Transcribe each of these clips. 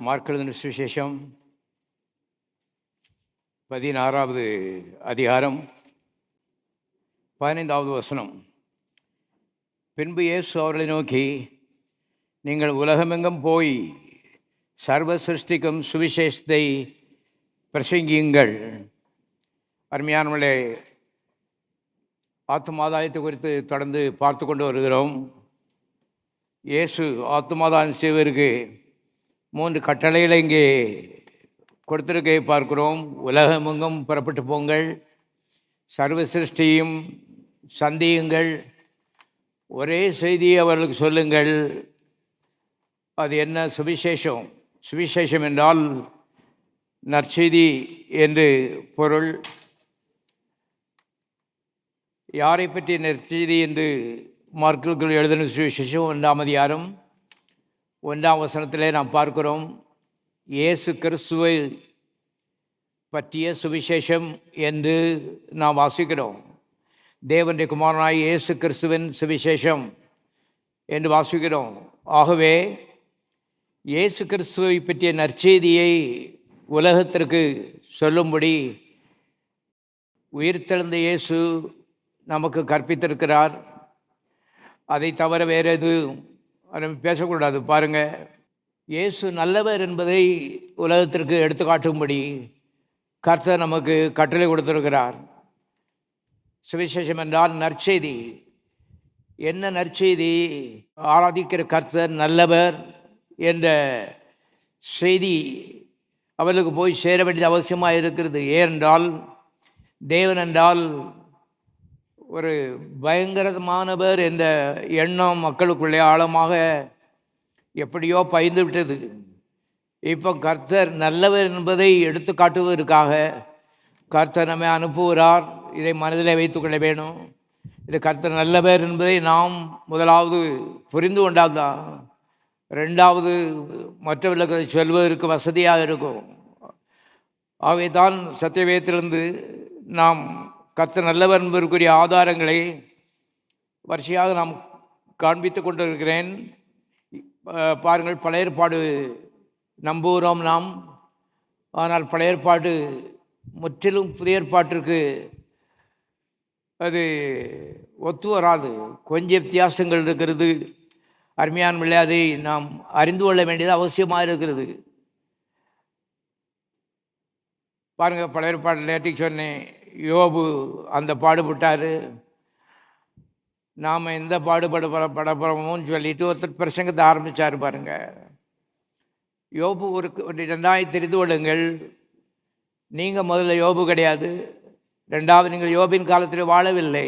Mark எழுதின சுவிசேஷம் 16வது அதிகாரம் 15வது வசனம். பின்பு இயேசு அவர்களை நோக்கி, நீங்கள் உலகமெங்கும் போய் சர்வ சிருஷ்டிக்கும் சுவிசேஷத்தை பிரசங்கியுங்கள். அருமையானவர்களே, ஆத்துமாதாயத்தை குறித்து தொடர்ந்து பார்த்து கொண்டு வருகிறோம். இயேசு ஆத்துமாதாயம் செய்வதற்கு 3 கட்டளைகளை இங்கே கொடுத்திருக்கை பார்க்கிறோம். உலகமெங்கும் புறப்பட்டு போங்கள், சர்வ சிருஷ்டியும் சந்தியுங்கள், ஒரே செய்தியை அவர்களுக்கு சொல்லுங்கள். அது என்ன? சுவிசேஷம். சுவிசேஷம் என்றால் நற்செய்தி என்று பொருள். யாரை பற்றி நற்செய்தி என்று மார்க்கு எழுதின சுவிசேஷம் 1ஆம் அதிகாரம் 1ஆம் வசனத்திலே நாம் பார்க்கிறோம். இயேசு கிறிஸ்துவை பற்றிய சுவிசேஷம் என்று நாம் வாசிக்கிறோம். தேவனுடைய குமாரனாய் இயேசு கிறிஸ்துவின் சுவிசேஷம் என்று வாசிக்கிறோம். ஆகவே இயேசு கிறிஸ்துவை பற்றிய நற்செய்தியை உலகத்திற்கு சொல்லும்படி உயிர்த்தெழுந்த இயேசு நமக்கு கற்பித்திருக்கிறார். அதை தவிர வேறு எதுவும் பேசக்கூடாது. பாருங்கள், இயேசு நல்லவர் என்பதை உலகத்திற்கு எடுத்து காட்டும்படி கர்த்தர் நமக்கு கட்டளை கொடுத்திருக்கிறார். சுவிசேஷம் என்றால் நற்செய்தி. என்ன நற்செய்தி? ஆராதிக்கிற கர்த்தர் நல்லவர் என்ற செய்தி அவர்களுக்கு போய் சேர வேண்டியது அவசியமாக இருக்கிறது. ஏனென்றால் தேவன் என்றால் ஒரு பயங்கரமானவர் என்ற எண்ணம் மக்களுக்குள்ளே ஆழமாக எப்படியோ பயந்து விட்டது. இப்போ கர்த்தர் நல்லவர் என்பதை எடுத்து காட்டுவதற்காக கர்த்தர் நம்மை அனுப்புகிறார். இதை மனதில் வைத்துக்கொள்ள வேணும். இது கர்த்தர் நல்லவர் என்பதை நாம் முதலாவது புரிந்து கொண்டால்தான் 2வது மற்றவர்களுக்கு சொல்வதற்கு வசதியாக இருக்கும். ஆகவே தான் சத்தியவேதத்திலிருந்து நாம் கர்த்தர் நல்லவர் என்பதற்குரிய ஆதாரங்களை வரிசையாக நாம் காண்பித்து கொண்டிருக்கிறேன். பாருங்கள், பழைய ஏற்பாடு நம்புகிறோம் நாம். ஆனால் பழைய ஏற்பாடு முற்றிலும் புதிய ஏற்பாட்டிற்கு அது ஒத்து வராது. கொஞ்சம் வித்தியாசங்கள் இருக்கிறது. அருமையான அதை நாம் அறிந்து கொள்ள வேண்டியது அவசியமாக இருக்கிறது. பாருங்கள், பழைய ஏற்பாடு நேற்றுக்கு சொன்னேன், யோபு அந்த பாடுபட்டார். நாம் எந்த படப்படுறோமோன்னு சொல்லிட்டு ஒருத்தர் பிரசங்கத்தை ஆரம்பித்தார். பாருங்கள், யோபு ஒரு 2 தெரிந்து கொள்ளுங்கள். நீங்கள் முதல்ல யோபு கிடையாது. 2வது, நீங்கள் யோபின் காலத்தில் வாழவில்லை.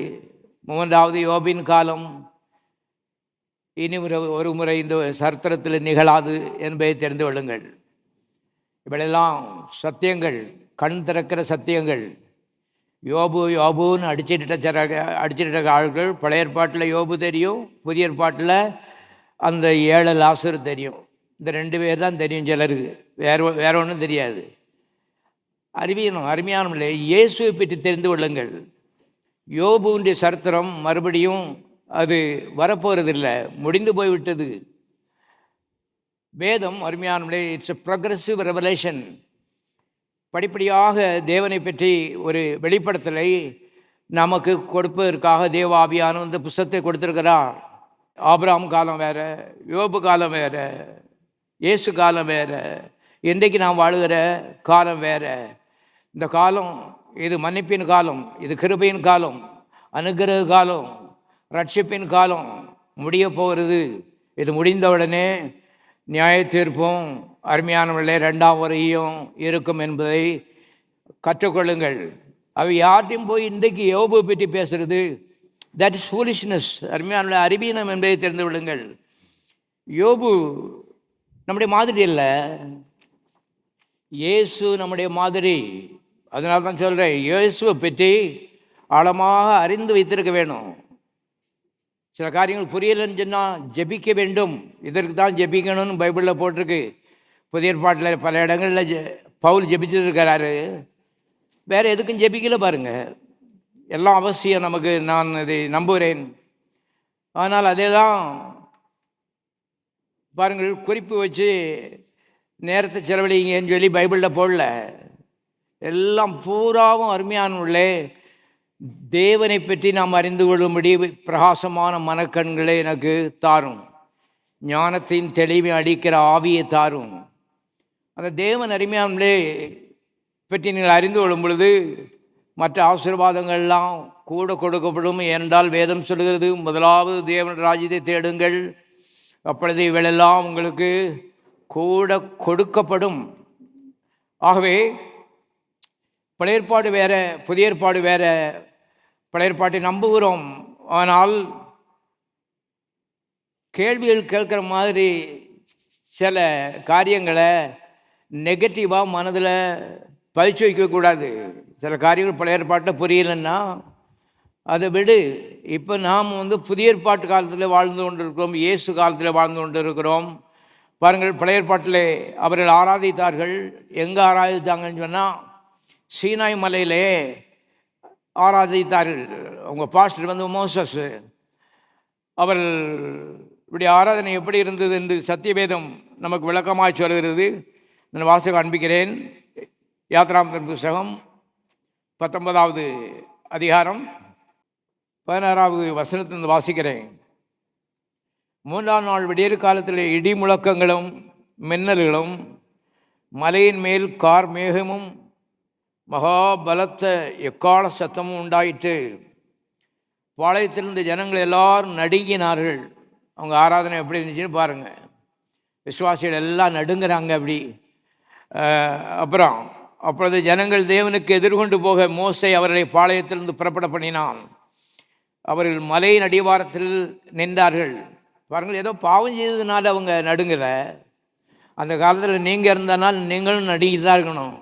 3வது, யோபின் காலம் இனி ஒரு முறை இந்த சரித்திரத்தில் நிகழாது என்பதை தெரிந்து கொள்ளுங்கள். இவளெல்லாம் சத்தியங்கள், கண் திறக்கிற சத்தியங்கள். யோபு யோபுன்னு அடிச்சிட்ட ஆட்கள் பழைய ஏற்பாட்டில் யோபு தெரியும், புதிய ஏற்பாட்டில் அந்த 7 லாசர் தெரியும். இந்த 2 பேர் தான் தெரியும் சிலருக்கு, வேற ஒன்றும் தெரியாது. அருமையானவர்களே, இயேசுவை பற்றி தெரிந்து கொள்ளுங்கள். யோபுடைய சரித்திரம் மறுபடியும் அது வரப்போகிறதில்லை, முடிந்து போய்விட்டது. வேதம் அருமையானவர்களே, இட்ஸ் எ ப்ரொக்ரெசிவ் ரெவலேஷன். படிப்படியாக தேவனை பற்றி ஒரு வெளிப்படுத்தலை நமக்கு கொடுப்பதற்காக தேவ ஆவியானவர் இந்த புத்தகத்தை கொடுத்திருக்கிறார். ஆபிரகாம் காலம் வேறு, யோபு காலம் வேறு, இயேசு காலம் வேறு, இன்றைக்கு நாம் வாழுகிற காலம் வேறு. இந்த காலம் இது மன்னிப்பின் காலம், இது கிருபையின் காலம், அனுக்கிரக காலம், ரட்சிப்பின் காலம் முடிய போகிறது. இது முடிந்தவுடனே நியாய தீர்ப்பும் அருமையானவர்களே 2ஆம் வரையும் இருக்கும் என்பதை கற்றுக்கொள்ளுங்கள். அவை யார்ட்டையும் போய் இன்றைக்கு யோபு பற்றி பேசுகிறது, தட் இஸ் ஃபூலிஷ்னஸ். அருமையான அறிவீனம் என்பதை தெரிந்து கொள்ளுங்கள். யோபு நம்முடைய மாதிரி இல்லை, இயேசு நம்முடைய மாதிரி. அதனால தான் சொல்கிறேன், இயேசுவை பற்றி ஆழமாக அறிந்து வைத்திருக்க வேணும். சில காரியங்கள் புரியலைன்னு சொன்னால் ஜெபிக்க வேண்டும். இதற்கு தான் ஜெபிக்கணும்னு பைபிளில் போட்டிருக்கு. புதிய ஏற்பாட்டில் பல இடங்களில் பவுல் ஜெபிச்சிருக்கிறாரு. வேறு எதுக்கும் ஜெபிக்கல. பாருங்கள், எல்லாம் அவசியம் நமக்கு, நான் அதை நம்புகிறேன். ஆனால் அதெல்லாம் பாருங்கள், குறிப்பு வச்சு நேரத்தை செலவழிங்கன்னு சொல்லி பைபிளில் போடல. எல்லாம் பூராவும் அருமையானவர்களே, தேவனை பற்றி நாம் அறிந்து கொள்ளும்படி பிரகாசமான மனக்கண்களை எனக்கு தாரும், ஞானத்தின் தெளிவை அளிக்கிற ஆவியை தாரும். அந்த தேவன் அருமையானவர்களே பற்றி நீங்கள் அறிந்து கொள்ளும் பொழுது மற்ற ஆசீர்வாதங்கள்லாம் கூட கொடுக்கப்படும். ஏனென்றால் வேதம் சொல்கிறது, முதலாவது தேவன் ராஜ்யத்தை தேடுங்கள், அப்பொழுது இவையெல்லாம் உங்களுக்கு கூட கொடுக்கப்படும். ஆகவே பழைய ஏற்பாடு வேற, புதிய ஏற்பாடு வேற. பழைய ஏற்பாட்டை நம்புகிறோம், ஆனால் கேள்விகள் கேட்குற மாதிரி சில காரியங்களை நெகட்டிவாக மனதில் பதிச்சு வைக்கக்கூடாது. சில காரியங்கள் பழைய ஏற்பாட்டில் புரியலைன்னா அதை விடு. இப்போ நாம் புதிய ஏற்பாட்டு காலத்தில் வாழ்ந்து கொண்டிருக்கிறோம், இயேசு காலத்தில் வாழ்ந்து கொண்டிருக்கிறோம். பாருங்கள், பழைய ஏற்பாட்டில் அவர்கள் ஆராதித்தார்கள். எங்கே ஆராதித்தாங்கன்னு சொன்னால் சீனாய் மலையிலே ஆராதித்தார்கள். அவங்க பாஸ்டர் மோசஸ். அவர்கள் இப்படி ஆராதனை எப்படி இருந்தது என்று சத்தியவேதம் நமக்கு விளக்கமாக சொல்கிறது. நான் வாசகம் அனுப்பிக்கிறேன். யாத்ராமத்தின் புஸ்தகம் 19வது அதிகாரம் 16வது வசனத்திலிருந்து வாசிக்கிறேன். 3ஆம் நாள் விடியற் காலத்தில் இடி முழக்கங்களும் மின்னல்களும் மலையின் மேல் கார் மேகமும் மகாபலத்த எக்கால சத்தமும் உண்டாயிற்று. பாளையத்திலிருந்து ஜனங்கள் எல்லாரும் நடுங்கினார்கள். அவங்க ஆராதனை எப்படி இருந்துச்சுன்னு பாருங்கள். விசுவாசிகள் எல்லாம் நடுங்கிறாங்க அப்படி. அப்பொழுது ஜனங்கள் தேவனுக்கு எதிர்கொண்டு போக மோசே அவர்களை பாளையத்திலிருந்து புறப்பட பண்ணினான். அவர்கள் மலையின் அடிவாரத்தில் நின்றார்கள். பாருங்கள், ஏதோ பாவம் செய்ததுனால அவங்க நடுங்கிற. அந்த காலத்தில் நீங்கள் இருந்தனால் நீங்களும் நடுங்கி தான் இருக்கணும்.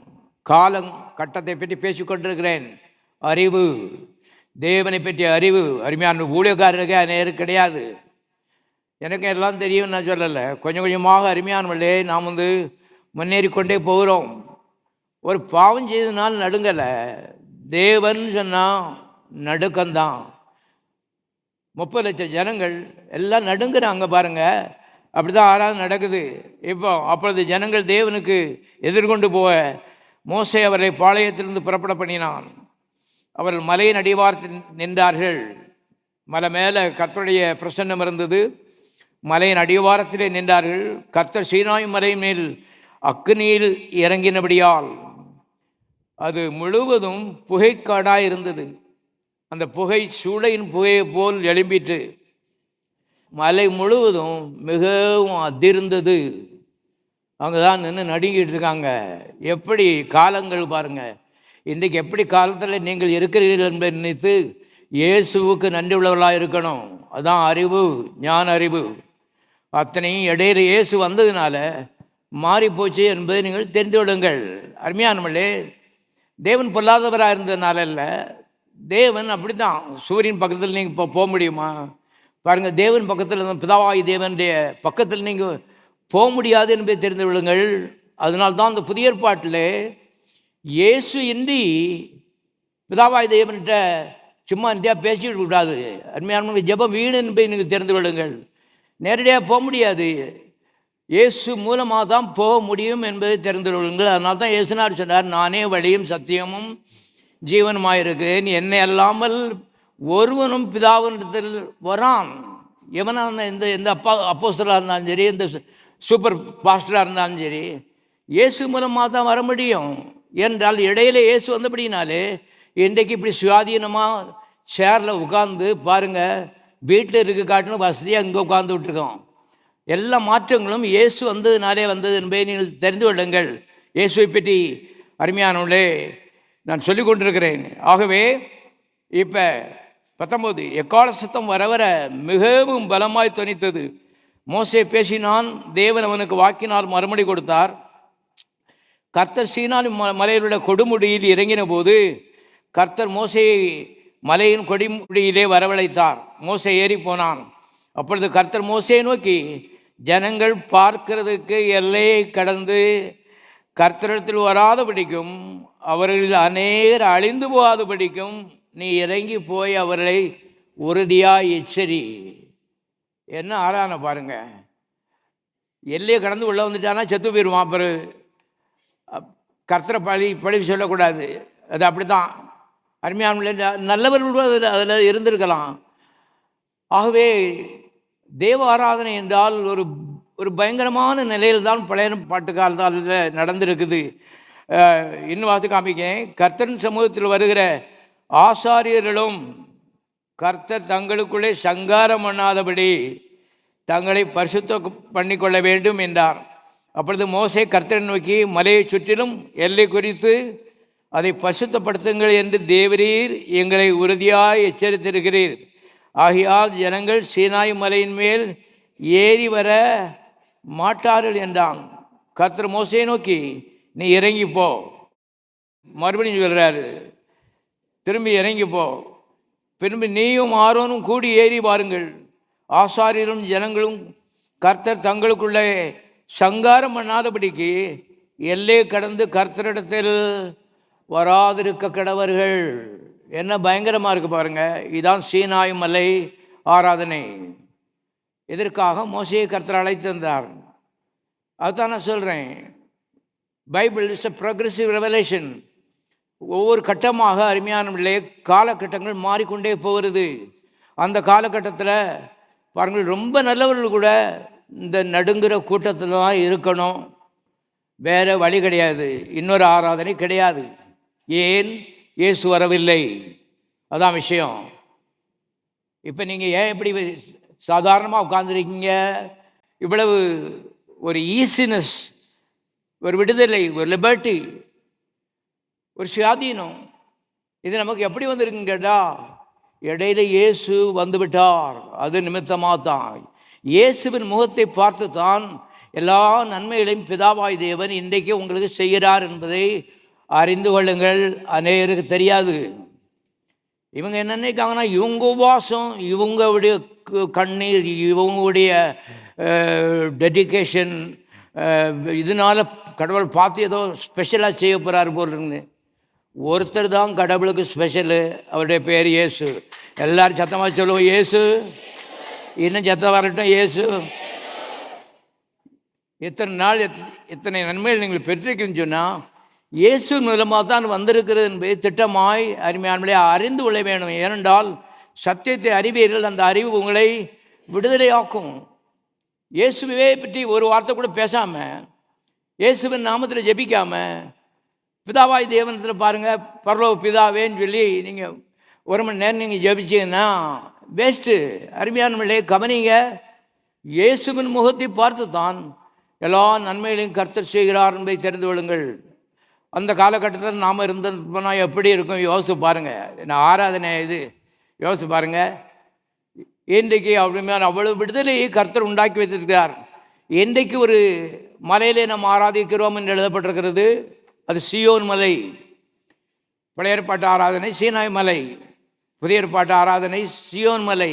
காலம் கட்டத்தை பற்றி பேசிக்கொண்டிருக்கிறேன். அறிவு, தேவனை பற்றிய அறிவு அருமையான ஊழியக்காரருக்கு நேரம் கிடையாது. எனக்கு எல்லாம் தெரியும் நான் சொல்லலை. கொஞ்சம் கொஞ்சமாக அருமையானவர்களே, நாம் முன்னேறி கொண்டே போகிறோம். ஒரு பாவம் செய்ததுனால் நடுங்கலை. தேவன் சொன்னால் நடுக்கம்தான். 30 லட்சம் ஜனங்கள் எல்லாம் நடுங்குறாங்க பாருங்கள். அப்படி தான் ஆராதனை நடக்குது. அப்பொழுது ஜனங்கள் தேவனுக்கு எதிர்கொண்டு போக மோசே அவரை பாளையத்திலிருந்து புறப்பட பண்ணினான். அவர்கள் மலையின் அடிவாரத்தில் நின்றார்கள். மலை மேலே கர்த்தருடைய பிரசன்னம் இருந்தது. மலையின் அடிவாரத்திலே நின்றார்கள். கர்த்தர் சீனாய் மலை மேல் அக்னியில் இறங்கினபடியால் அது முழுவதும் புகைக்காடாக இருந்தது. அந்த புகை சூளையின் புகையை போல் எழும்பிற்று. மலை முழுவதும் மிகவும் அதிர்ந்தது. அவங்க தான் நின்று நடுங்கிட்டு இருக்காங்க. எப்படி காலங்கள் பாருங்கள். இன்றைக்கு எப்படி காலத்தில் நீங்கள் இருக்கிறீர்கள் என்பதை நினைத்து இயேசுவுக்கு நன்றி உள்ளவர்களாக இருக்கணும். அதுதான் அறிவு, ஞான அறிவு. அத்தனையும் இடையில இயேசு வந்ததுனால மாறிப்போச்சு என்பதை நீங்கள் தெரிந்து விடுங்கள். அருமையானவர்களே, தேவன் பொல்லாதவராக இருந்ததுனால இல்லை, தேவன் அப்படி தான். சூரியன் பக்கத்தில் நீங்கள் இப்போ போக முடியுமா? பாருங்கள், தேவன் பக்கத்தில், பிதாவாகி தேவனுடைய பக்கத்தில் நீங்கள் போக முடியாது என்பதை தெரிந்து விடுங்கள். அதனால்தான் அந்த புதிய ஏற்பாட்டில் இயேசு இன்றி பிதாவாய் தேவன்கிட்ட சும்மா இந்தியா பேசிவிட கூடாது. அருமையான ஜெபம் வீணு என்பதை நீங்கள் தெரிந்து கொள்ளுங்கள். நேரடியாக போக முடியாது, இயேசு மூலமாக தான் போக முடியும் என்பதை தெரிந்து கொள்ளுங்கள். அதனால தான் இயேசுனார் சொன்னார், நானே வழியும் சத்தியமும் ஜீவனுமாயிருக்கிறேன், என்னை அல்லாமல் ஒருவனும் பிதாவினிடத்தில் வரான். எவனாக எந்த அப்போஸ்தலராக இருந்தாலும் சரி, எந்த சூப்பர் பாஸ்டராக இருந்தாலும் சரி, இயேசு மூலமாக தான் வர முடியும். என்றால் இடையில இயேசு வந்தபடினாலே இன்றைக்கு இப்படி சுயாதீனமாக சேரில் உட்கார்ந்து பாருங்கள், வீட்டில் இருக்க காட்டிலும் வசதியாக இங்கே உட்கார்ந்து விட்டுருக்கோம். எல்லா மாற்றங்களும் இயேசு வந்ததுனாலே வந்தது என்பதை நீங்கள் தெரிந்து கொள்ளுங்கள். இயேசுவை பற்றி அருமையானவர்களே நான் சொல்லி கொண்டிருக்கிறேன். ஆகவே இப்போ 19 எக்கால சத்தம் வர வர மிகவும் பலமாய் தொனித்தது. மோசே பேசினான், தேவன் அவனுக்கு வாக்கினால் மறுமொழி கொடுத்தார். கர்த்தர் சீனாய் மலையிலுள்ள கொடுமுடியில் இறங்கின போது கர்த்தர் மோசேயை மலையின் கொடிமுடியிலே வரவழைத்தார். மோசே ஏறி போனான். அப்பொழுது கர்த்தர் மோசேயை நோக்கி, ஜனங்கள் பார்க்கிறதுக்கு எல்லையை கடந்து கர்த்தரிடத்தில் வராதபடிக்கும் அவர்களில் அநேகர் அழிந்து போகாதபடிக்கும் நீ இறங்கி போய் அவர்களை உறுதியாக எச்சரி. என்ன ஆராதனை பாருங்க. எல்லையை கடந்து உள்ளே வந்துட்டானா செத்து போயிடுவான். அப்புறம் கர்த்தரை பழி சொல்லக்கூடாது. அது அப்படி தான். அருமையான நல்லவர்கள் அதில் இருந்திருக்கலாம். ஆகவே தேவ ஆராதனை என்றால் ஒரு பயங்கரமான நிலையில் தான் பழைய பாட்டு காலத்தில் நடந்திருக்குது. இன்னும் வாசி காமிக்கேன். கர்த்தரின் சமூகத்தில் வருகிற ஆசாரியர்களும் கர்த்தர் தங்களுக்குள்ளே சங்காரம் பண்ணாதபடி தங்களை பரிசுத்தம் பண்ணிக்கொள்ள வேண்டும் என்றார். அப்பொழுது மோசே கர்த்தரை நோக்கி, மலையை சுற்றிலும் எல்லை குறித்து அதை பரிசுத்தப்படுத்துங்கள் என்று தேவரீர் எங்களை உறுதியாய் எச்சரித்திருக்கிறீர். ஆகையால் ஜனங்கள் சீனாய் மலையின் மேல் ஏறி வர மாட்டார்கள் என்றான். கர்த்தர் மோசையை நோக்கி, நீ இறங்கிப்போ. மறுபடியும் சொல்கிறாரு, திரும்பி இறங்கிப்போ. திரும்பி நீயும் ஆரோனும் கூடி ஏறி வாருங்கள். ஆசாரியரும் ஜனங்களும் கர்த்தர் தங்களுக்குள்ளே சங்காரம் பண்ணாதபடிக்கு எல்லை கடந்து கர்த்தரிடத்தில் வராதிருக்க கடவர்கள். என்ன பயங்கரமாக இருக்குது பாருங்கள். இதுதான் சீனாய் மலை ஆராதனை. இதற்காக மோசையை கர்த்தர் அழைத்திருந்தார். அதுதான் நான் சொல்கிறேன், Bible is a progressive revelation. ஒவ்வொரு கட்டமாக அருமையானவர்களே காலகட்டங்கள் மாறிக்கொண்டே போகிறது. அந்த காலகட்டத்தில் பாருங்கள், ரொம்ப நல்லவர்கள் கூட இந்த நடுங்கிற கூட்டத்தில் தான் இருக்கணும். வேறு வழி கிடையாது, இன்னொரு ஆராதனை கிடையாது. ஏன்? இயேசு வரவில்லை. அதான் விஷயம். இப்போ நீங்கள் ஏன் இப்படி சாதாரணமாக உட்கார்ந்துருக்கீங்க? இவ்வளவு ஒரு ஈஸினஸ், ஒரு விடுதலை, ஒரு லிபர்ட்டி, ஒரு சுயாதீனம், இது நமக்கு எப்படி வந்திருக்குன்னு கேட்டால், இடையில இயேசு வந்துவிட்டார். அது நிமித்தமாக தான், இயேசுவின் முகத்தை பார்த்து தான் எல்லா நன்மைகளையும் பிதாவாய் தேவன் இன்றைக்கு உங்களுக்கு செய்கிறார் என்பதை அறிந்து கொள்ளுங்கள். அநேகருக்கு தெரியாது. இவங்க என்ன நினைக்காங்கன்னா, இவங்க உபவாசம், இவங்களுடைய கண்ணீர், இவங்களுடைய டெடிகேஷன், இதனால் கடவுள் பார்த்து ஏதோ ஸ்பெஷலாக செய்ய போகிறார் போலுன்னு. ஒருத்தர் தான் கடவுளுக்கு ஸ்பெஷலு, அவருடைய பேர் இயேசு. எல்லோரும் சத்தமாக சொல்லுவோம், இயேசு. இன்னும் சத்தம் வரட்டும், இயேசு. இத்தனை நாள் இத்தனை நன்மைகள் நீங்கள் பெற்றிருக்கிறீன்னு சொன்னால் இயேசு மூலமாக தான் வந்திருக்கிறது என்பதை திட்டமாய் அருமையானவர்களே அறிந்து கொள்ள வேணும். ஏனென்றால் சத்தியத்தை அறிவீர்கள், அந்த அறிவு உங்களை விடுதலையாக்கும். இயேசுவே பற்றி ஒரு வார்த்தை கூட பேசாமல், இயேசுவின் நாமத்தில் ஜெபிக்காமல், பிதாவாய் தேவனத்தில் பாருங்கள், பரலோக பிதாவேன்னு சொல்லி நீங்கள் ஒரு மணி நேரம் நீங்கள் ஜெபிச்சிங்கன்னா வேஸ்ட்டு. அருமையானவர்களே கவனிங்க, இயேசுவின் முகத்தை பார்த்து தான் எல்லா நன்மைகளையும் கர்த்தர் செய்கிறார் என்பதை தெரிந்து கொள்ளுங்கள். அந்த காலகட்டத்தில் நாம் இருந்தோம்னா எப்படி இருக்கும் யோசித்து பாருங்கள். நான் ஆராதனை இது யோசித்து பாருங்கள். இன்றைக்கு அவ்வளவு விடுதலையை கர்த்தர் உண்டாக்கி வைத்திருக்கிறார். இன்றைக்கு ஒரு மலையிலே நாம் ஆராதிக்கிறோம் என்று எழுதப்பட்டிருக்கிறது. அது சியோன் மலை. பழைய ஏற்பாட்டு ஆராதனை சீனாய் மலை, புதிய ஏற்பாட்டு ஆராதனை சியோன் மலை.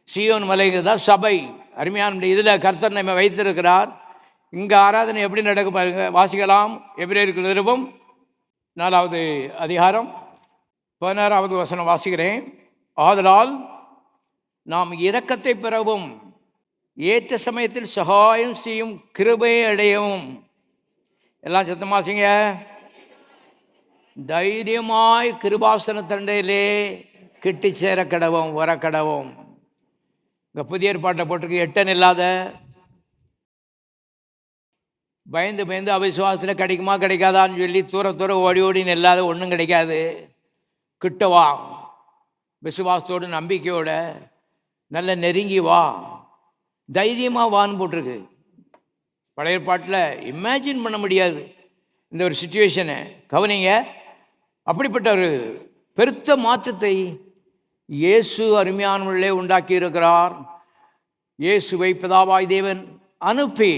சியோன் மலைங்கிறது தான் சபை. அருமையான இதில் கர்த்தர் நம்ம வைத்திருக்கிறார். இங்கே ஆராதனை எப்படி நடக்க பாருங்க. வாசிக்கலாம். எபிரேயருக்கு நிருபம் 4வது அதிகாரம் 16வது வசனம் வாசிக்கிறேன். ஆதலால் நாம் இரக்கத்தை பெறவும் ஏற்ற சமயத்தில் சகாயம் செய்யும் கிருபையை அடையவும். எல்லாம் சத்தம் வாசிங்க. தைரியமாய் கிருபாசன தண்டையிலே கிட்டி சேர கடவும் வர கடவும். இங்கே புதிய ஏற்பாட்டை போட்டிருக்கு, எட்டன் இல்லாத, பயந்து பயந்து அவிசுவாசத்தில் கிடைக்குமா கிடைக்காதான்னு சொல்லி தூர ஓடி ஓடின்னு இல்லாத ஒன்றும் கிடைக்காது. கிட்ட வா, விசுவாசத்தோடு நம்பிக்கையோட நல்ல நெருங்கி வா, தைரியமாக வான்னு போட்டிருக்கு. பழைய ஏற்பாட்டில் இமேஜின் பண்ண முடியாது இந்த ஒரு சிச்சுவேஷனை. கவனிங்க, அப்படிப்பட்ட ஒரு பெருத்த மாற்றத்தை இயேசு அருமையானவர்களே உண்டாக்கி இருக்கிறார். இயேசுவை பிதாவாய் தேவன் அனுப்பி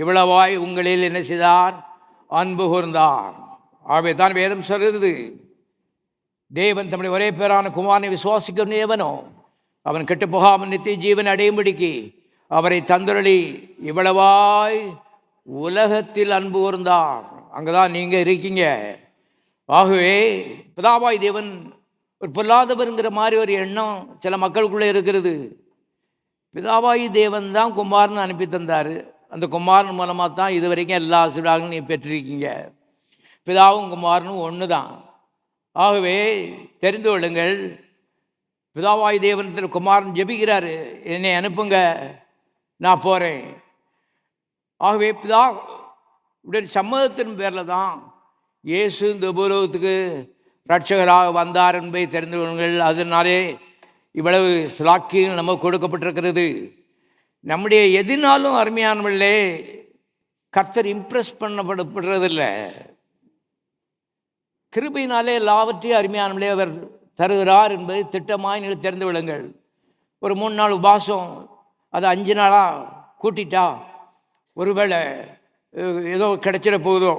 இவ்வளவாய் உங்களில் என்ன செய்தார்? அன்பு கூர்ந்தார். ஆகவே தான் வேதம் சொல்கிறது, தேவன் தம்முடைய ஒரே பேரான குமாரனை விசுவாசிக்கிற எவனோ அவன் கெட்டு போகாமல் நித்திய ஜீவன் அடையும்படிக்கு அவரை தந்தருளி இவ்வளவாய் உலகத்தில் அன்பு கூர்ந்தார். அங்கே தான் நீங்கள் இருக்கீங்க. ஆகவே பிதாவாய் தேவன் ஒரு பொல்லாதவருங்கிற மாதிரி ஒரு எண்ணம் சில மக்களுக்குள்ளே இருக்கிறது. பிதாவாய் தேவன் தான் குமாரனை அனுப்பி தந்தார். அந்த குமாரன் மூலமாக தான் இது வரைக்கும் எல்லா ஆசீர்வாதங்களும் நீ பெற்றிருக்கீங்க. பிதாவும் குமாரனும் ஒன்று தான். ஆகவே தெரிந்து கொள்ளுங்கள், பிதாவாய் தேவனத்தில் குமாரன் ஜெபிக்கிறாரு, என்னை அனுப்புங்க, நான் போகிறேன். ஆகவே பிதா உடைய சம்மதத்தின் பேரில் தான் இயேசு இந்த பூலோகத்துக்கு இரட்சகராக வந்தார் என்பதை தெரிந்து கொள்ளுங்கள். அதனாலே இவ்வளவு சிலாக்கியம் நமக்கு கொடுக்கப்பட்டிருக்கிறது. நம்முடைய எதினாலும் அருமையானவர்களே, கர்த்தர் இம்ப்ரெஸ் பண்ணப்படுறதில்லை. கிருபையினாலே எல்லாவற்றையும் அருமையானவர்களே அவர் தருகிறார் என்பதை திட்டமாக நீங்கள் தெரிந்து கொள்ளுங்கள். ஒரு 3 நாள் உபாசம் அதை 5 நாளாக கூட்டிட்டா ஒருவேளை ஏதோ கிடைச்சிட போகுதோ.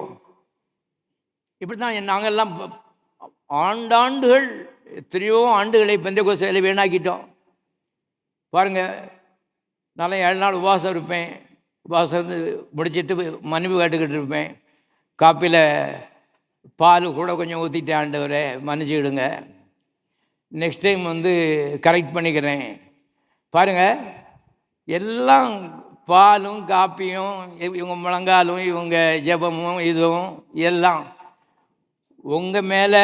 இப்படி தான் நாங்கள்லாம் ஆண்டாண்டுகள் எத்தனையோ ஆண்டுகளை பெந்தெகோஸ்தேல வீணாக்கிட்டோம். பாருங்கள், நான் 7 நாள் உபவாசம் இருப்பேன். உபவாசம் வந்து முடிச்சிட்டு மனைவி கேட்டுக்கிட்டு இருப்பேன். காப்பியில் பால் கூட கொஞ்சம் ஊற்றிட்டேன், ஆண்டவரே மன்னிச்சுக்கிடுங்க, நெக்ஸ்ட் டைம் வந்து கரெக்ட் பண்ணிக்கிறேன். பாருங்கள், எல்லாம் பாலும் காப்பியும் இவங்க முழங்காலும் இவங்க ஜெபமும் இதுவும் எல்லாம் உங்கள் மேலே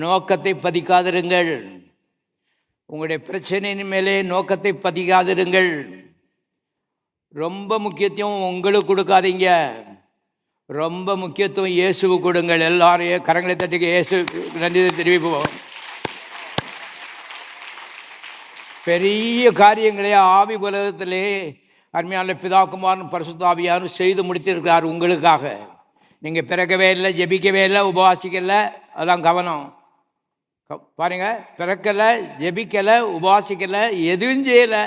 நோக்கத்தை பதிக்காதிருங்கள். உங்களுடைய பிரச்சனையின் மேலே நோக்கத்தை பதிக்காதிருங்கள். ரொம்ப முக்கியத்துவம் உங்களுக்கு கொடுக்காதீங்க, ரொம்ப முக்கியத்துவம் இயேசுவுக்கு கொடுங்கள். எல்லாரையும் கரங்களை தட்டிக்க இயேசு நன்றி தெரிவிப்போம். பெரிய காரியங்களே ஆவி உலகத்திலே அருமையான பிதா குமாரன் பரிசுத்த ஆவியாரும் செய்து முடித்திருக்கிறார் உங்களுக்காக. நீங்கள் பிறக்கவே இல்லை, ஜெபிக்கவே இல்லை, உபவாசிக்கலை, அதான் கவனம். பாருங்கள், பிறக்கலை, ஜெபிக்கலை, உபவாசிக்கலை, எதுவும் செய்யலை,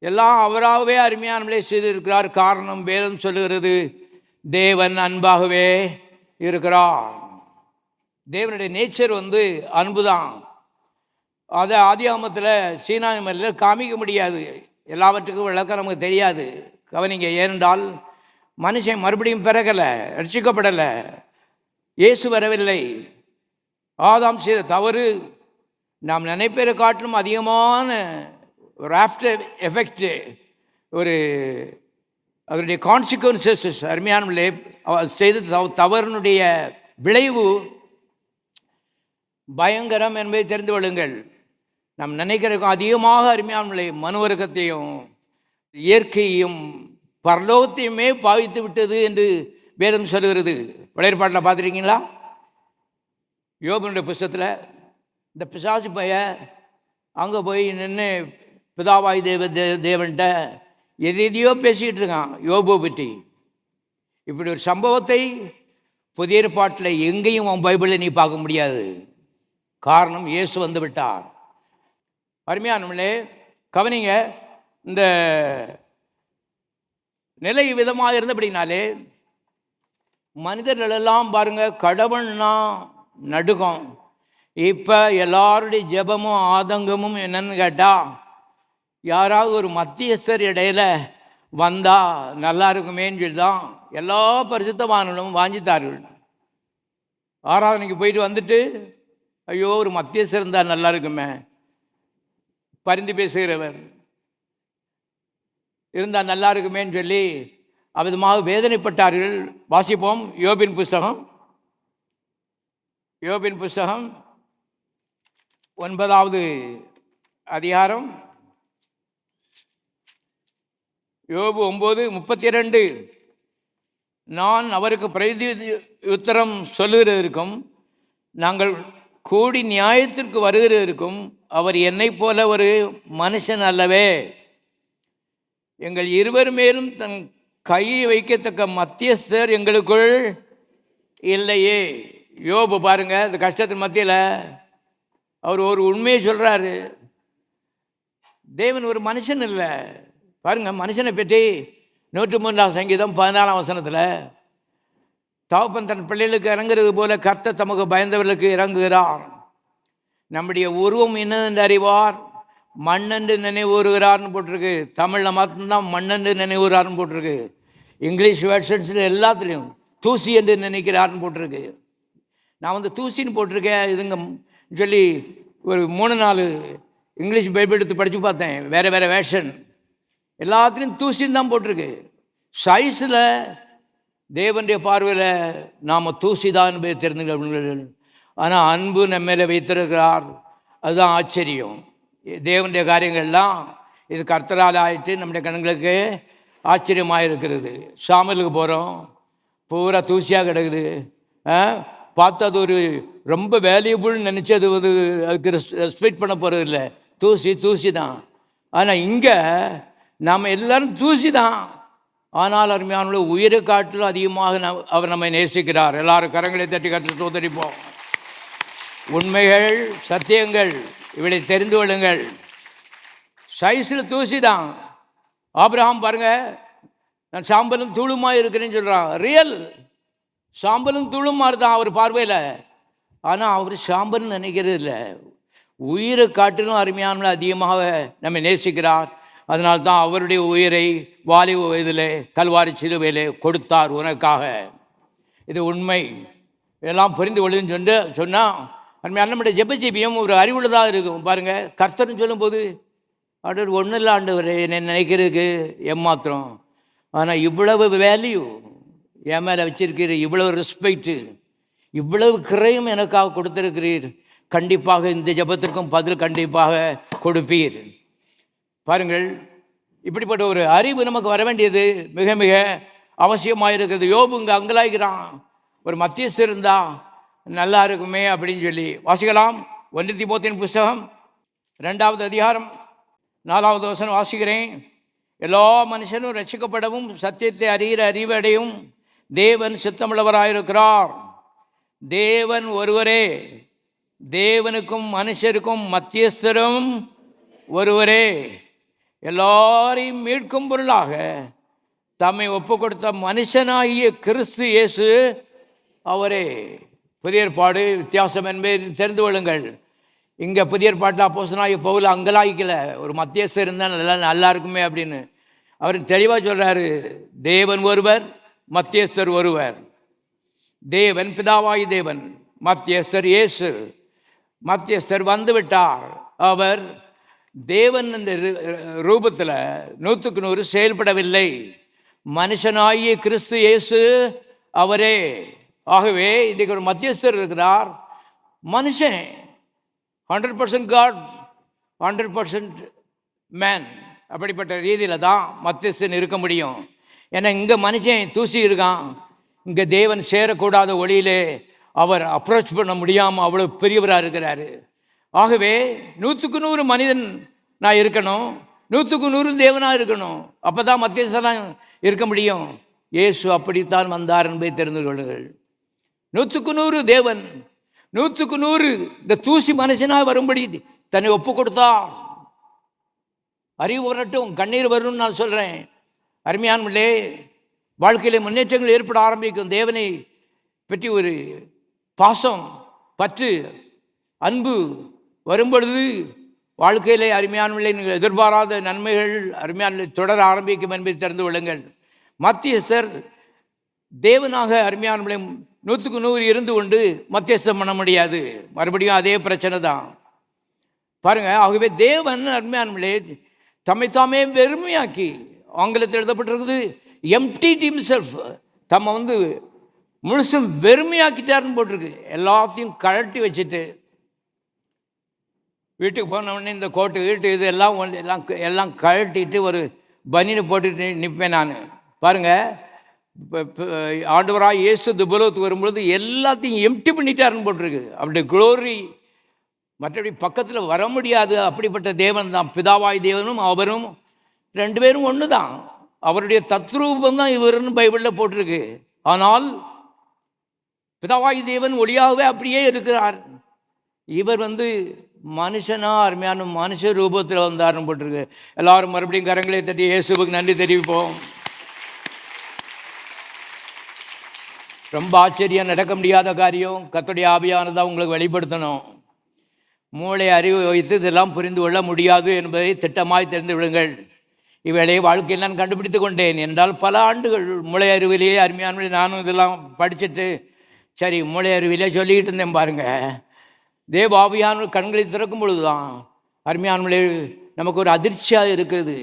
எல்லாம் அவராகவே அருமையானவர்களே செய்திருக்கிறார். காரணம் வேதம் சொல்லுகிறது, தேவன் அன்பாகவே இருக்கிறார். தேவனுடைய நேச்சர் வந்து அன்பு தான். அதை ஆதியாகமத்தில் சீனாய் மலையில் காமிக்க முடியாது, எல்லாவற்றுக்கும் விளக்கம் நமக்கு தெரியாது. கவனிங்க, ஏனென்றால் மனுஷன் மறுபடியும் பிறகலை, ரட்சிக்கப்படலை, இயேசு வரவில்லை. ஆதாம் செய்த தவறு நாம் நினைப்பதை காட்டிலும் அதிகமான ஒரு ஆஃப்டர் எஃபெக்ட், ஒரு அதனுடைய கான்சிக்வன்சஸ் அருமையானவர்களே, செய்த தவறினுடைய விளைவு பயங்கரம் என்பதை தெரிந்து கொள்ளுங்கள். நாம் நினைக்கிறதுக்கும் அதிகமாக அருமையானவர்களே மனுவர்க்கத்தையும் இயற்கையையும் பரலோகத்தையுமே பாவித்து விட்டது என்று வேதம் சொல்லுகிறது. பழைய பாட்டில் பார்த்துருக்கீங்களா? யோபனுடைய புஸ்தகத்தில் இந்த பிசாசு பைய அங்கே போய் நின்று பிதாவாய் தேவன்கிட்ட எதையோ பேசிக்கிட்டு இருக்கான் யோபு பற்றி. இப்படி ஒரு சம்பவத்தை புதிய ஏற்பாட்டில் எங்கேயும் அவன் பைபிளில் நீ பார்க்க முடியாது. காரணம், இயேசு வந்து விட்டார். அருமையானவர்களே கவனிங்க, இந்த நிலை விதமாக இருந்தபடினாலே மனிதர்களெல்லாம் பாருங்கள், கடவுள்னா நடுக்கம். இப்போ எல்லாருடைய ஜெபமும் ஆதங்கமும் என்னன்னு கேட்டால், யாராவது ஒரு மத்தியஸ்தர் இடையில வந்தால் நல்லா இருக்குமேன்னு சொல்லி தான் எல்லா பரிசுத்தவான்களும் வாஞ்சித்தார்கள். ஆராதனைக்கு போயிட்டு வந்துட்டு, ஐயோ ஒரு மத்தியஸ்தர் இருந்தால் நல்லா இருக்குமே, பரிந்து பேசுகிறவர் இருந்தால் நல்லா இருக்குமேன்னு சொல்லி அவ்விதமாக வேதனைப்பட்டார்கள். வாசிப்போம், யோபின் புஸ்தகம் 9வது அதிகாரம், யோபு 9:32. நான் அவருக்கு பிரதியுத்தரம் சொல்லுகிறதற்கும் நாங்கள் கூடி நியாயத்திற்கு வருகிறதற்கும் அவர் என்னை போல ஒரு மனுஷன் அல்லவே. எங்கள் இருவர் மேலும் தன் கையை வைக்கத்தக்க மத்தியஸ்தர் எங்களுக்குள் இல்லையே. யோபு பாருங்க, இந்த கஷ்டத்தின் மத்தியில் அவர் ஒரு உண்மையை சொல்கிறாரு. தேவன் ஒரு மனுஷன் இல்லை. பாருங்க, மனுஷனை பற்றி 103 சங்கீதம் 14 வசனத்தில், தகப்பன் தன் பிள்ளைகளுக்கு இறங்குறது போல கர்த்தர் தமக்கு பயந்தவர்களுக்கு இறங்குகிறார். நம்முடைய உருவம் என்னதென்று அறிவார், மண்ணென்று நினைவுறுகிறார்னு போட்டிருக்கு. தமிழில் மட்டும்தான் மண்ணென்று நினைவுறார்னு போட்டிருக்கு. இங்கிலீஷ் வேர்ஷன்ஸில் எல்லாத்துலேயும் தூசி என்று நினைக்கிறார்னு போட்டிருக்கு. நான் வந்து தூசின்னு போட்டிருக்கேன் இதுங்க சொல்லி ஒரு 3-4 இங்கிலீஷ் பைபிள் எடுத்து படித்து பார்த்தேன், வேறு வேறு வேர்ஷன். எல்லாத்துலேயும் தூசின்னு தான் போட்டிருக்கு. சைஸில் தேவனுடைய பார்வையில் நாம் தூசி தான் என்பதை தெரிந்துகள். ஆனால் அன்பு நம்ம மேலே வைத்திருக்கிறார். அதுதான் ஆச்சரியம். தேவனுடைய காரியங்கள்லாம் இது கர்த்தரால் ஆயிட்டு நம்முடைய கண்களுக்கு ஆச்சரியமாக இருக்கிறது. சாமலுக்கு போகிறோம், பூரா தூசியாக கிடக்குது. பார்த்து அது ஒரு ரொம்ப வேல்யூபுள்னு நினச்சி அது அதுக்கு ரெஸ்பெக்ட் பண்ண போகிறது இல்லை. தூசி தான். ஆனால் இங்கே நாம் எல்லோரும் தூசி தான். ஆனால் அருமையான உயிரை காட்டிலும் அதிகமாக அவர் நம்மை நேசிக்கிறார். எல்லாரும் கரங்களை தட்டி கற்று தோத்தரிப்போம். உண்மைகள், சத்தியங்கள் இவளை தெரிந்து கொள்ளுங்கள். சைஸில் தூசி தான். ஆபிரகாம் பாருங்க, நான் சாம்பலும் தூளுமாக இருக்கிறேன்னு சொல்கிறான். ரியல் சாம்பலும் தூளும் மாதிரி தான் அவர் பார்வையில். ஆனால் அவர் சாம்பல்னு நினைக்கிறது இல்லை. உயிரை காட்டிலும் அருமையான அதிகமாக நம்மை நேசிக்கிறார். அதனால்தான் அவருடைய உயிரை வாலிப வயதிலே கல்வாரி சிலுவையிலே கொடுத்தார் உனக்காக. இது உண்மை. இதெல்லாம் புரிந்து கொள்ளுன்னு சொன்னால் அருமையான நம்முடைய ஜெபஜீபியம் ஒரு அறிவுள்ளதாக இருக்கும். பாருங்கள், கர்த்தர்னு சொல்லும்போது ஆண்டவர் ஒன்றும் இல்லை, ஆண்டவர் என்னை நினைக்கிறதுக்கு ஏமாத்திரம். ஆனால் இவ்வளவு வேல்யூ என் மேலே வச்சிருக்கிறீர், இவ்வளவு ரெஸ்பெக்டு, இவ்வளவு கிரையும் எனக்காக கொடுத்துருக்கிறீர். கண்டிப்பாக இந்த ஜெபத்திற்கும் பதில் கண்டிப்பாக கொடுப்பீர். பாருங்கள், இப்படிப்பட்ட ஒரு அறிவு நமக்கு வர வேண்டியது மிக மிக அவசியமாக இருக்கிறது. யோபு இங்கே அங்கலாய்கிறான், ஒரு மத்தியஸ்தர் இருந்தால் நல்லா இருக்குமே அப்படின்னு சொல்லி. வாசிக்கலாம். 1 தீமோத்தேயின் புஸ்தகம் 2வது அதிகாரம் 4வது வசனம் வாசிக்கிறேன். எல்லா மனுஷனும் ரட்சிக்கப்படவும் சத்தியத்தை அறிகிற அறிவடையும் தேவன் சித்தமுள்ளவராயிருக்கிறார். தேவன் ஒருவரே, தேவனுக்கும் மனுஷருக்கும் மத்தியஸ்தரும் ஒருவரே. எல்லாரையும் மீட்கும் பொருளாக தம்மை ஒப்பு கொடுத்த மனுஷனாகிய கிறிஸ்து இயேசு அவரே. புதிய ஏற்பாடு வித்தியாசம் என்பதை தெரிந்து கொள்ளுங்கள். இங்கே புதிய ஏற்பாட்டில் அப்போஸ்தலனாகிய பவுல் அங்கலாய்க்கல, ஒரு மத்தியஸ்தர் இருந்தால் நல்லா இருக்குமே அப்படின்னு. அவர் தெளிவாக சொல்கிறாரு, தேவன் ஒருவர், மத்தியஸ்தர் ஒருவர். தேவன் பிதாவாகி தேவன், மத்தியஸ்தர் இயேசு. மத்தியஸ்தர் வந்து விட்டார். அவர் தேவன் என்ற ரூபத்தில் 100க்கு 100 செயல்படவில்லை. மனுஷனாகிய கிறிஸ்து இயேசு அவரே. ஆகவே இன்றைக்கு ஒரு மத்தியஸ்தர் இருக்கிறார், மனுஷன். 100% காட், 100% மேன். அப்படிப்பட்ட ரீதியில் தான் மத்தியஸ்தன் இருக்க முடியும். ஏன்னா இங்கே மனுஷன் தூசி இருக்கான். இங்கே தேவன் சேரக்கூடாத ஒளியிலே அவர் அப்ரோச் பண்ண முடியாமல் அவ்வளோ பெரியவராக இருக்கிறாரு. ஆகவே 100க்கு 100 மனிதன் நான் இருக்கணும், 100க்கு 100 தேவனாக இருக்கணும். அப்போ தான் மத்தியஸ்தனாக இருக்க முடியும். இயேசு அப்படித்தான் வந்தார் என்பதை தெரிந்து கொள்ளுங்கள். 100க்கு 100 தேவன், 100க்கு 100 இந்த தூசி மனுஷனாக வரும்படி தன்னை ஒப்பு கொடுத்தா. அறிவு வரட்டும், கண்ணீர் வரும்னு நான் சொல்கிறேன். அருமையானவர்களே, வாழ்க்கையில் முன்னேற்றங்கள் ஏற்பட ஆரம்பிக்கும். தேவனை பற்றி ஒரு பாசம், பற்று, அன்பு வரும்பொழுது வாழ்க்கையிலே அருமையானவர்களே நீங்கள் எதிர்பாராத நன்மைகள் அருமையான தொடர ஆரம்பிக்கும் என்பதை தெரிந்து கொள்ளுங்கள். மத்தியஸ்தர் தேவனாக அருமையானவர்களே 100க்கு 100 இருந்து கொண்டு மத்தியஸ்தம் பண்ண முடியாது. மறுபடியும் அதே பிரச்சனை தான் பாருங்கள். ஆகவே தேவன் அருமையானவர்களே தம்மைத்தாமே வெறுமையாக்கி, ஆங்கிலத்தில் எழுதப்பட்டிருக்குது எம்ப்டிட் ஹிம்செல்ஃப், தம்மை முழுசும் வெறுமையாக்கிட்டாருன்னு போட்டிருக்கு. எல்லாத்தையும் கழட்டி வச்சுட்டு வீட்டுக்கு போனவுடனே இந்த கோட்டு வீட்டு இது எல்லாம் எல்லாம் கழட்டிட்டு ஒரு பனியனை போட்டுட்டு நிற்பேன் நான். பாருங்கள், இப்போ ஆண்டவராக இயேசு துபலோத்துக்கு வரும்பொழுது எல்லாத்தையும் எம்டி பண்ணிட்டாருன்னு போட்டிருக்கு. அப்படி க்ளோரி மற்றபடி பக்கத்தில் வர முடியாது. அப்படிப்பட்ட தேவன் தான் பிதாவாய் தேவனும் அவரும் 2 பேரும் ஒன்று தான். அவருடைய தத்ரூபம் தான் இவருன்னு பைபிளில் போட்டிருக்கு. ஆனால் பிதாவாய் தேவன் ஒளியாகவே அப்படியே இருக்கிறார். இவர் மனுஷனா அருமையான மனுஷ ரூபத்தில் வந்தார்னு போட்டிருக்கு. எல்லாரும் மறுபடியும் கரங்களை தட்டி இயேசுவுக்கு நன்றி தெரிவிப்போம். ரொம்ப ஆச்சரியம், நடக்க முடியாத காரியம். கர்த்தருடைய ஆவியானதான் உங்களுக்கு வெளிப்படுத்தணும். மூளை அறிவு வைத்து இதெல்லாம் புரிந்து கொள்ள முடியாது என்பதை திட்டமாய் தெரிந்து விடுங்கள். இவளை வாழ்க்கையில் நான் கண்டுபிடித்து கொண்டேன் என்றால் பல ஆண்டுகள் மூளை அறிவிலேயே அருமையான நானும் இதெல்லாம் படிச்சுட்டு சரி மூளை அறிவிலே சொல்லிக்கிட்டு இருந்தேன். பாருங்கள், தேவ ஆவியான கண்களை திறக்கும் பொழுது தான் அருமையானவர்களே நமக்கு ஒரு அதிர்ச்சியாக இருக்கிறது.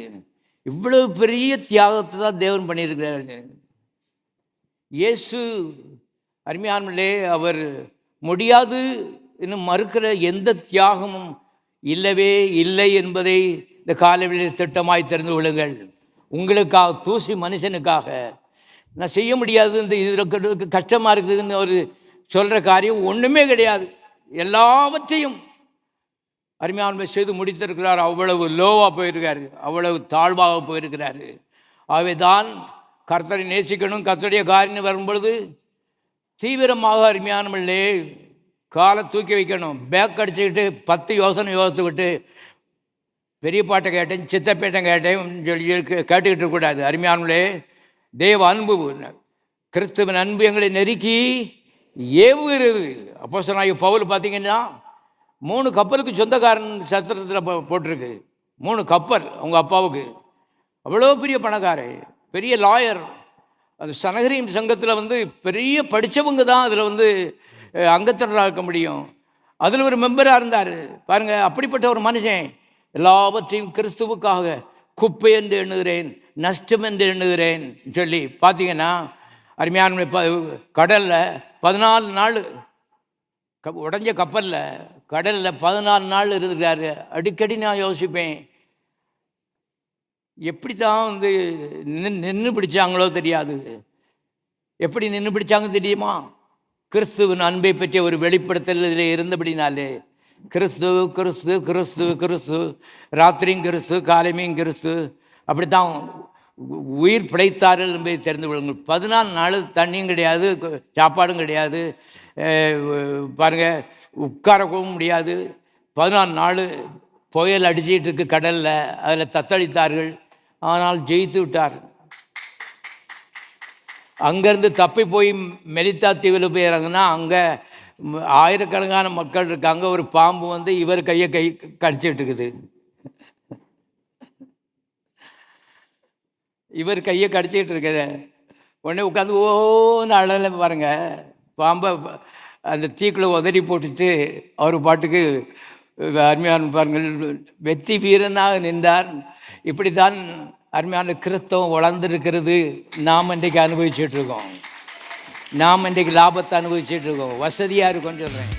இவ்வளவு பெரிய தியாகத்தை தான் தேவன் பண்ணியிருக்கிறாரு. இயேசு அருமையானவர்களே, அவர் முடியாது இன்னும் மறுக்கிற எந்த தியாகமும் இல்லவே இல்லை என்பதை இந்த காலையில் திட்டமாய் தெரிந்து கொள்ளுங்கள். உங்களுக்காக, தூசி மனுஷனுக்காக நான் செய்ய முடியாது, இந்த இதில் கஷ்டமாக இருக்குதுன்னு அவர் சொல்கிற காரியம் ஒன்றுமே கிடையாது. எல்லாவற்றையும் அருமையானவர் செய்து முடித்திருக்கிறார். அவ்வளவு லோவாக போயிருக்காரு, அவ்வளவு தாழ்வாக போயிருக்கிறாரு. ஆகவே தான் கர்த்தரை நேசிக்கணும், கர்த்தருடைய காரியம் வரும்பொழுது தீவிரமாக அருமையானவர்களே காலை தூக்கி வைக்கணும். பேக் அடிச்சுக்கிட்டு 10 யோசனை யோசிச்சுக்கிட்டு பெரிய பாட்டை கேட்டேன், சித்தப்பேட்டை கேட்டேன் சொல்லி கேட்டுக்கிட்டு இருக்கக்கூடாது. அருமையானவர்களே, தேவ அன்பு, கிறிஸ்துவின் அன்பு எங்களை நெருக்கி ஏவுகிறது. அப்போஸ்தலனாகிய பவுல் பார்த்தீங்கன்னா 3 கப்பலுக்கு சொந்தக்காரன் சத்திரத்தில் போட்டிருக்கு. 3 கப்பல் அவங்க அப்பாவுக்கு. அவ்வளோ பெரிய பணக்காரர், பெரிய லாயர். அது சனகரின் சங்கத்தில் பெரிய படித்தவங்க தான் அதில் அங்கத்தினராக இருக்க முடியும். அதில் ஒரு மெம்பராக இருந்தார் பாருங்கள். அப்படிப்பட்ட ஒரு மனுஷன் எல்லாவற்றையும் கிறிஸ்துவுக்காக குப்பை என்று எண்ணுகிறேன், நஷ்டம் என்று எண்ணுகிறேன் சொல்லி பார்த்தீங்கன்னா, அருமையான கடலில் 14 நாள், உடஞ்ச கப்பலில் கடலில் 14 நாள் இருக்கிறாரு. அடிக்கடி நான் யோசிப்பேன், எப்படி தான் நின்று பிடிச்சாங்களோ தெரியாது. எப்படி நின்று பிடிச்சாங்க தெரியுமா? கிறிஸ்துவின் அன்பை பற்றிய ஒரு வெளிப்படுத்தல் இதில் இருந்தபடினாலே, கிறிஸ்து கிறிஸ்து கிறிஸ்து கிறிஸ்து, ராத்திரியும் கிறிஸ்து, காலையும் கிறிஸ்து, அப்படித்தான் உயிர் பிழைத்தார்கள் என்பதை தெரிந்து கொள்ளுங்கள். 14 நாள் தண்ணியும் கிடையாது, சாப்பாடும் கிடையாது, பாருங்கள் உட்காரவும் முடியாது. 14 நாள் புயல் அடிச்சிட்டு இருக்கு கடலில், அதில் தத்தளித்தார்கள். ஆனால் ஜெயித்து விட்டார். அங்கேருந்து தப்பி போய் மெலித்தா தீவில் போய் இறங்குனா அங்கே ஆயிரக்கணக்கான மக்கள் இருக்காங்க. ஒரு பாம்பு இவர் கையை கடிச்சிட்டு இருக்குது. இவர் கையை கடிச்சிக்கிட்டு இருக்குது. உடனே உட்காந்து ஓன்னு அழலை பாருங்கள். பாம்பை அந்த தீக்குள்ளே உதறி போட்டுட்டு அவர் பாட்டுக்கு அருமையான பாருங்கள் வெற்றி வீரனாக நின்றார். இப்படி தான் அருமையான கிறிஸ்தவம் வளர்ந்துருக்கிறது. நாம் இன்றைக்கு அனுபவிச்சுட்ருக்கோம். நாம் இன்றைக்கு லாபத்தை அனுபவிச்சுட்ருக்கோம். வசதியாக இருக்கும்னு சொல்கிறேன்.